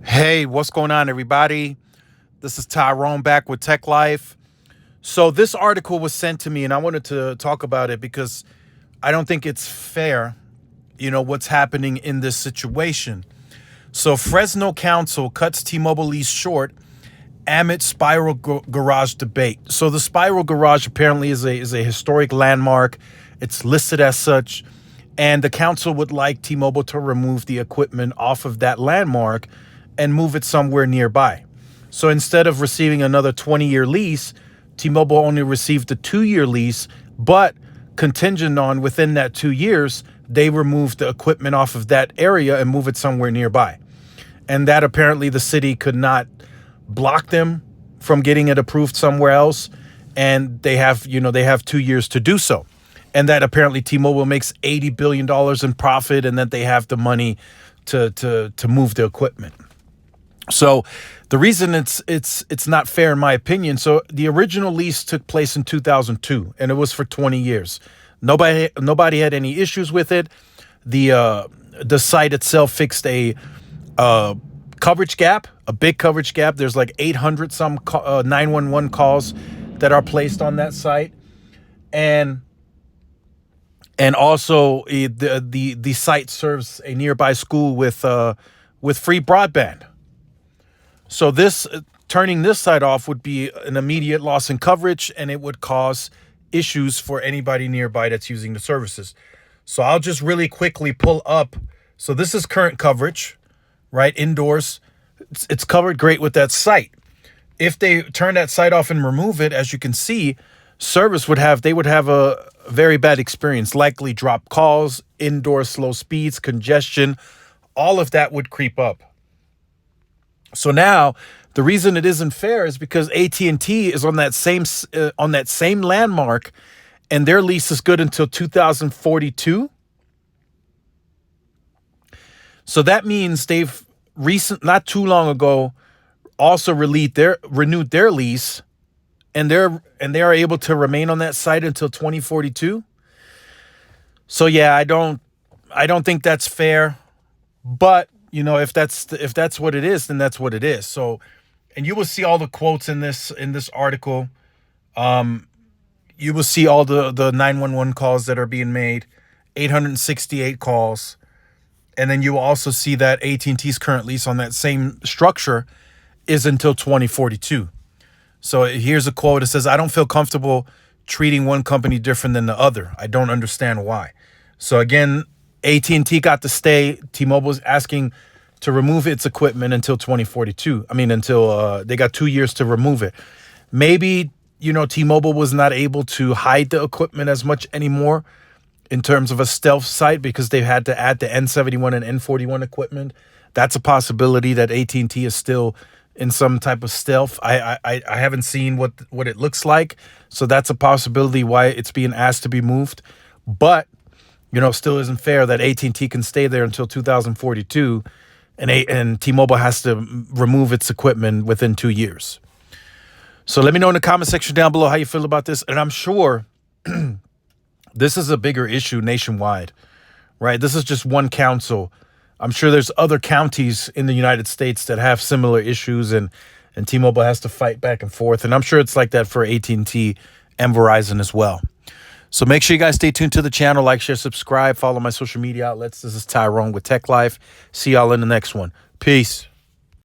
Hey, what's going on, everybody? This is Tyrone back with Tech Life. So, this article was sent to me, and I wanted to talk about it because I don't think it's fair, what's happening in this situation. So, Fresno Council cuts T Mobile lease short amid Spiral Garage debate. So, the Spiral Garage apparently is a historic landmark, it's listed as such, and the council would like T Mobile to remove the equipment off of that landmark and move it somewhere nearby. So instead of receiving another 20-year lease, T-Mobile only received a 2-year lease, but contingent on within that 2 years, they remove the equipment off of that area and move it somewhere nearby. And that apparently the city could not block them from getting it approved somewhere else. And they have 2 years to do so. And that apparently T-Mobile makes $80 billion in profit, and that they have the money to move the equipment. So the reason it's not fair, in my opinion. So the original lease took place in 2002, and it was for 20 years. Nobody had any issues with it. The site itself fixed a coverage gap, a big coverage gap. There's like 800 some 911 calls that are placed on that site, and also the site serves a nearby school with free broadband. So turning this site off would be an immediate loss in coverage, and it would cause issues for anybody nearby that's using the services. So I'll just really quickly pull up. So this is current coverage, right? Indoors. It's covered great with that site. If they turn that site off and remove it, as you can see, service would have a very bad experience, likely drop calls, indoor slow speeds, congestion, all of that would creep up. So now the reason it isn't fair is because AT&T is on that same landmark, and their lease is good until 2042. So that means they've not too long ago also renewed their lease, and they are able to remain on that site until 2042. So yeah, I don't think that's fair, but if that's what it is, then that's what it is. So, and you will see all the quotes in this article. You will see all the 911 calls that are being made, 868 calls. And then you will also see that AT&T's current lease on that same structure is until 2042. So here's a quote. It says, "I don't feel comfortable treating one company different than the other. I don't understand why." So again, AT&T got to stay. T-Mobile is asking to remove its equipment until 2042. Until they got 2 years to remove it. Maybe, T-Mobile was not able to hide the equipment as much anymore in terms of a stealth site because they had to add the N71 and N41 equipment. That's a possibility that AT&T is still in some type of stealth. I haven't seen what it looks like. So that's a possibility why it's being asked to be moved. But still isn't fair that AT&T can stay there until 2042, and T-Mobile has to remove its equipment within 2 years. So let me know in the comment section down below how you feel about this. And I'm sure this is a bigger issue nationwide, right? This is just one council. I'm sure there's other counties in the United States that have similar issues, and T-Mobile has to fight back and forth. And I'm sure it's like that for AT&T and Verizon as well. So make sure you guys stay tuned to the channel, like, share, subscribe, follow my social media outlets. This is Tyrone with Tech Life. See y'all in the next one. Peace.